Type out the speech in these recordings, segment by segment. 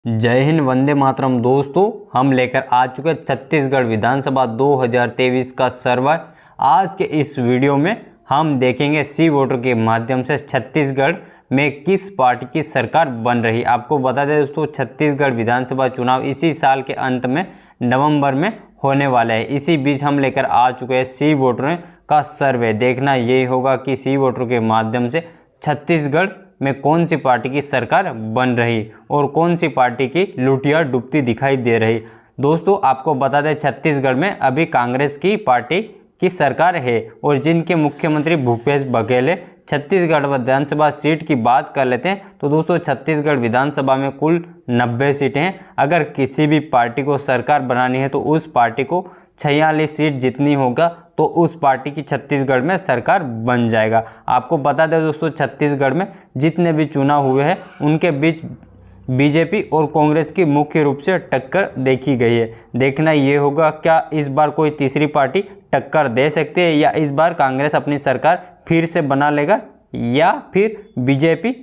जय हिंद, वंदे मातरम। दोस्तों, हम लेकर आ चुके छत्तीसगढ़ विधानसभा 2023 का सर्वे। आज के इस वीडियो में हम देखेंगे सी वोटर के माध्यम से छत्तीसगढ़ में किस पार्टी की सरकार बन रही। आपको बता दें दोस्तों, छत्तीसगढ़ विधानसभा चुनाव इसी साल के अंत में नवंबर में होने वाले हैं। इसी बीच हम लेकर आ चुके हैं सी वोटर का सर्वे। देखना यही होगा कि सी वोटर के माध्यम से छत्तीसगढ़ में कौन सी पार्टी की सरकार बन रही और कौन सी पार्टी की लुटिया डूबती दिखाई दे रही। दोस्तों, आपको बता दें, छत्तीसगढ़ में अभी कांग्रेस की पार्टी की सरकार है और जिनके मुख्यमंत्री भूपेश बघेल है। छत्तीसगढ़ विधानसभा सीट की बात कर लेते हैं तो दोस्तों, छत्तीसगढ़ विधानसभा में कुल 90 सीटें हैं। अगर किसी भी पार्टी को सरकार बनानी है तो उस पार्टी को 46 सीट जितनी होगा तो उस पार्टी की छत्तीसगढ़ में सरकार बन जाएगा। आपको बता दें दोस्तों, छत्तीसगढ़ में जितने भी चुनाव हुए हैं उनके बीच बीजेपी और कांग्रेस की मुख्य रूप से टक्कर देखी गई है। देखना ये होगा क्या इस बार कोई तीसरी पार्टी टक्कर दे सकती है या इस बार कांग्रेस अपनी सरकार फिर से बना लेगा या फिर बीजेपी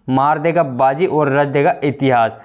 मार देगा बाजी और रच देगा इतिहास।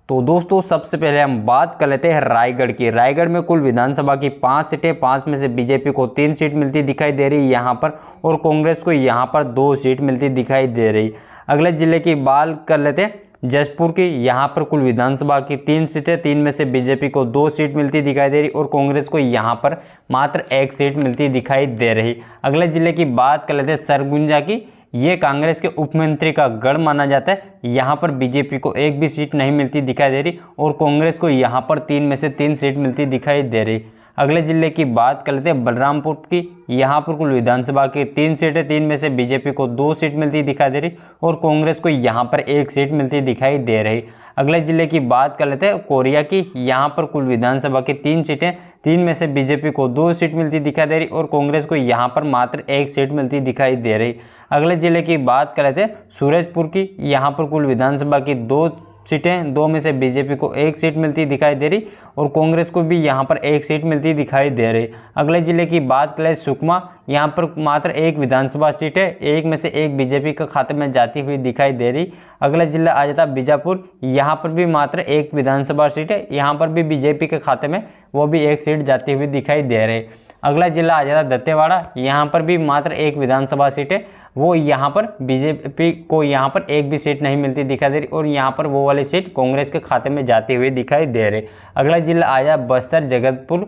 तो दोस्तों, सबसे पहले हम बात कर लेते हैं रायगढ़ की। रायगढ़ में कुल विधानसभा की 5 सीटें, 5 में से बीजेपी को 3 सीट मिलती दिखाई दे रही यहाँ पर और कांग्रेस को यहाँ पर 2 सीट मिलती दिखाई दे रही। अगले जिले की बात कर लेते हैं जशपुर की। यहाँ पर कुल विधानसभा की 3 सीटें, 3 में से बीजेपी को 2 सीट मिलती दिखाई दे रही और कांग्रेस को यहाँ पर मात्र 1 सीट मिलती दिखाई दे रही। अगले जिले की बात कर लेते हैं सरगुजा की। ये कांग्रेस के उपमंत्री का गढ़ माना जाता है। यहाँ पर बीजेपी को 1 भी सीट नहीं मिलती दिखाई दे रही और कांग्रेस को यहाँ पर 3 में से 3 सीट मिलती दिखाई दे रही। अगले जिले की बात कर लेते हैं बलरामपुर की। यहाँ पर कुल विधानसभा की 3 सीटें, 3 में से बीजेपी को 2 सीट मिलती दिखाई दे रही और कांग्रेस को यहाँ पर 1 सीट मिलती दिखाई दे रही। अगले जिले की बात कर लेते हैं कोरिया की। यहाँ पर कुल विधानसभा की 3 सीटें, 3 में से बीजेपी को 2 सीट मिलती दिखाई दे रही और कांग्रेस को यहाँ पर मात्र 1 सीट मिलती दिखाई दे रही। अगले जिले की बात कर लेते हैं सूरजपुर की। यहाँ पर कुल विधानसभा की 2 सीटें, 2 में से बीजेपी को 1 सीट मिलती दिखाई दे रही और कांग्रेस को भी यहाँ पर 1 सीट मिलती दिखाई दे रही। अगले जिले की बात करें सुकमा। यहाँ पर मात्र 1 विधानसभा सीट है, 1 में से 1 बीजेपी के खाते में जाती हुई दिखाई दे रही। अगला जिला आ जाता बीजापुर। यहाँ पर भी मात्र 1 विधानसभा सीट है, यहाँ पर भी बीजेपी के खाते में वो भी 1 सीट जाती हुई दिखाई दे रही। अगला जिला आ जाता दंतेवाड़ा। यहाँ पर भी मात्र 1 विधानसभा सीट है, वो यहाँ पर बीजेपी को यहाँ पर 1 भी सीट नहीं मिलती दिखाई दे रही और यहाँ पर वो वाली सीट कांग्रेस के खाते में जाती हुई दिखाई दे रही। अगला जिला आया बस्तर जगतपुर।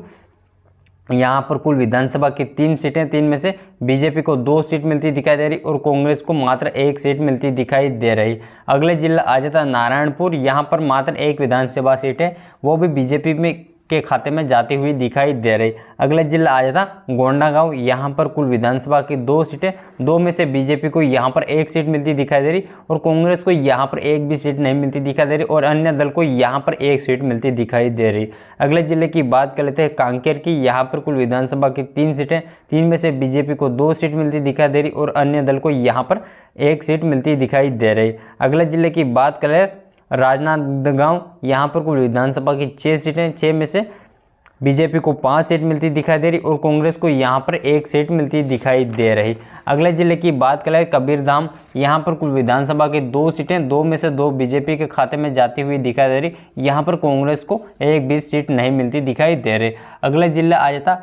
यहाँ पर कुल विधानसभा की 3 सीटें, 3 में से बीजेपी को 2 सीट मिलती दिखाई दे रही और कांग्रेस को मात्र 1 सीट मिलती दिखाई दे रही। अगले जिला आ जाता नारायणपुर। यहाँ पर मात्र 1 विधानसभा सीट है, वो भी बीजेपी में के खाते में जाती हुई दिखाई दे रही। अगले जिला आ जाता गोंडागांव। यहाँ पर कुल विधानसभा की 2 सीटें, 2 में से बीजेपी को यहाँ पर 1 सीट मिलती दिखाई दे रही और कांग्रेस को यहाँ पर 1 भी सीट नहीं मिलती दिखाई दे रही और अन्य दल को यहाँ पर 1 सीट मिलती दिखाई दे रही। अगले जिले की बात कर लेते हैं कांकेर की। यहाँ पर कुल विधानसभा की 3 सीटें, 3 में से बीजेपी को 2 सीट मिलती दिखाई दे रही और अन्य दल को यहाँ पर 1 सीट मिलती दिखाई दे रही। अगले जिले की बात करें राजनांदगांव। यहाँ पर कुल विधानसभा की 6 सीटें, 6 में से बीजेपी को 5 सीट मिलती दिखाई दे रही और कांग्रेस को यहाँ पर 1 सीट मिलती दिखाई दे रही। अगले जिले की बात करें कबीरधाम। यहाँ पर कुल विधानसभा की 2 सीटें, 2 में से 2 बीजेपी के खाते में जाती हुई दिखाई दे रही। यहाँ पर कांग्रेस को 1 भी सीट नहीं मिलती दिखाई दे रही। अगले जिला आ जाता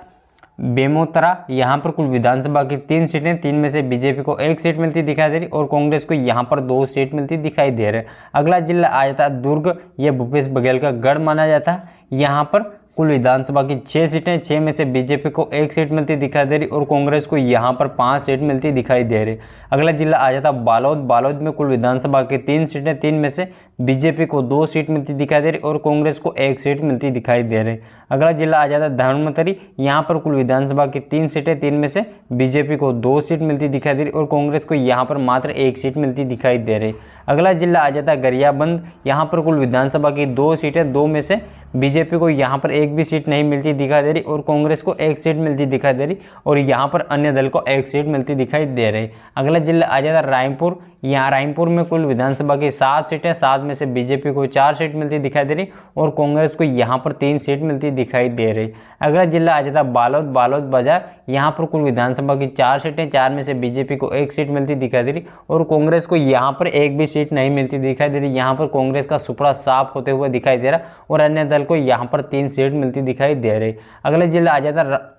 बेमोतरा। यहाँ पर कुल विधानसभा की 3 सीटें, 3 में से बीजेपी को 1 सीट मिलती दिखाई दे रही और कांग्रेस को यहाँ पर 2 सीट मिलती दिखाई दे रही। अगला जिला आ जाता दुर्ग। यह भूपेश बघेल का गढ़ माना जाता है। यहाँ पर कुल विधानसभा की 6 सीटें, 6 में से बीजेपी को 1 सीट मिलती दिखाई दे रही और कांग्रेस को यहाँ पर 5 सीट मिलती दिखाई दे रही। अगला जिला आ जाता बालोद। बालोद में कुल विधानसभा की 3 सीटें, 3 में से बीजेपी को 2 सीट मिलती दिखाई दे रही और कांग्रेस को 1 सीट मिलती दिखाई दे रही। अगला जिला आ जाता धर्मतरी। यहाँ पर कुल विधानसभा की 3 सीटें, 3 में से बीजेपी को 2 सीट मिलती दिखाई दे रही और कांग्रेस को यहाँ पर मात्र 1 सीट मिलती दिखाई दे रही। अगला जिला आ जाता गरियाबंद। यहाँ पर कुल विधानसभा की 2 सीटें, 2 में से बीजेपी को यहाँ पर 1 भी सीट नहीं मिलती दिखाई दे रही और कांग्रेस को 1 सीट मिलती दिखाई दे रही और यहाँ पर अन्य दल को 1 सीट मिलती दिखाई दे रही। अगला जिला आ जाता रायपुर। यहाँ रायपुर में कुल विधानसभा की 7 सीटें, 7 में से बीजेपी को 4 सीट मिलती दिखाई दे रही और कांग्रेस को यहाँ पर 3 सीट मिलती दिखाई दे रही। अगला जिला आ जाता है बालोद। बालोद बाजार, यहाँ पर कुल विधानसभा की 4 सीटें, 4 में से बीजेपी को 1 सीट मिलती दिखाई दे रही और कांग्रेस को यहाँ पर एक भी सीट नहीं मिलती दिखाई दे रही। यहाँ पर कांग्रेस का सुपड़ा साफ होते हुए दिखाई दे रहा और अन्य दल को यहाँ पर 3 सीट मिलती दिखाई दे रही। अगला जिला आ जाता है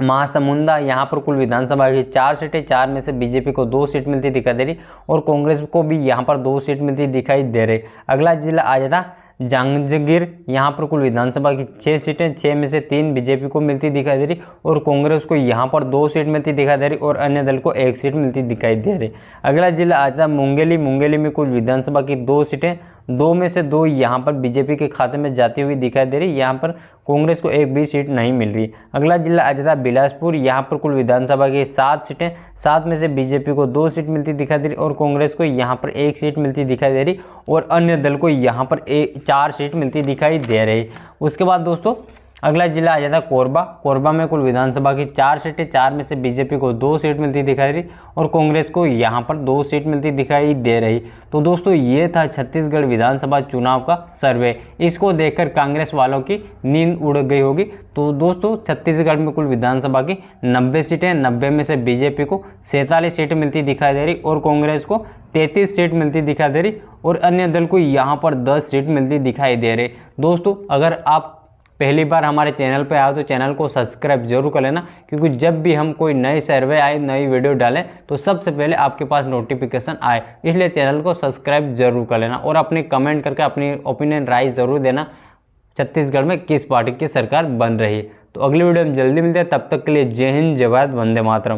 महासमुंदा। यहाँ पर कुल विधानसभा की 4 सीटें, 4 में से बीजेपी को 2 सीट मिलती दिखाई दे रही और कांग्रेस को भी यहाँ पर 2 सीट मिलती दिखाई दे रही। अगला जिला आ जाता जांजगीर। यहाँ पर कुल विधानसभा की 6 सीटें, 6 में से 3 बीजेपी को मिलती दिखाई दे रही और कांग्रेस को यहाँ पर 2 सीट मिलती दिखाई दे रही और अन्य दल को 1 सीट मिलती दिखाई दे रही। अगला जिला आ जाता मुंगेली। मुंगेली में कुल विधानसभा की 2 सीटें, 2 में से 2 यहाँ पर बीजेपी के खाते में जाती हुई दिखाई दे रही। यहाँ पर कांग्रेस को एक भी सीट नहीं मिल रही। अगला जिला आ जाता बिलासपुर। यहाँ पर कुल विधानसभा की 7 सीटें, 7 में से बीजेपी को 2 सीट मिलती दिखाई दे रही और कांग्रेस को यहाँ पर 1 सीट मिलती दिखाई दे रही और अन्य दल को यहाँ पर 4 सीट मिलती दिखाई दे रही। उसके बाद दोस्तों अगला जिला आ जाता है कोरबा। कोरबा में कुल विधानसभा की 4 सीटें, 4 में से बीजेपी को 2 सीट मिलती दिखाई रही और कांग्रेस को यहाँ पर 2 सीट मिलती दिखाई दे रही। तो दोस्तों ये था छत्तीसगढ़ विधानसभा चुनाव का सर्वे। इसको देखकर कांग्रेस वालों की नींद उड़ गई होगी। तो दोस्तों छत्तीसगढ़ में कुल विधानसभा की 90 सीटें, 90 में से बीजेपी को 47 सीटें मिलती दिखाई दे रही और कांग्रेस को 33 सीट मिलती दिखाई दे रही और अन्य दल को यहाँ पर 10 सीट मिलती दिखाई दे रही। दोस्तों अगर आप पहली बार हमारे चैनल पर आओ तो चैनल को सब्सक्राइब जरूर कर लेना, क्योंकि जब भी हम कोई नई सर्वे आए, नई वीडियो डालें तो सबसे पहले आपके पास नोटिफिकेशन आए। इसलिए चैनल को सब्सक्राइब जरूर कर लेना और अपनी कमेंट करके अपनी ओपिनियन राय ज़रूर देना छत्तीसगढ़ में किस पार्टी की सरकार बन रही है। तो अगली वीडियो में जल्दी मिलते हैं, तब तक के लिए जय हिंद, जय भारत, वंदे मातरम।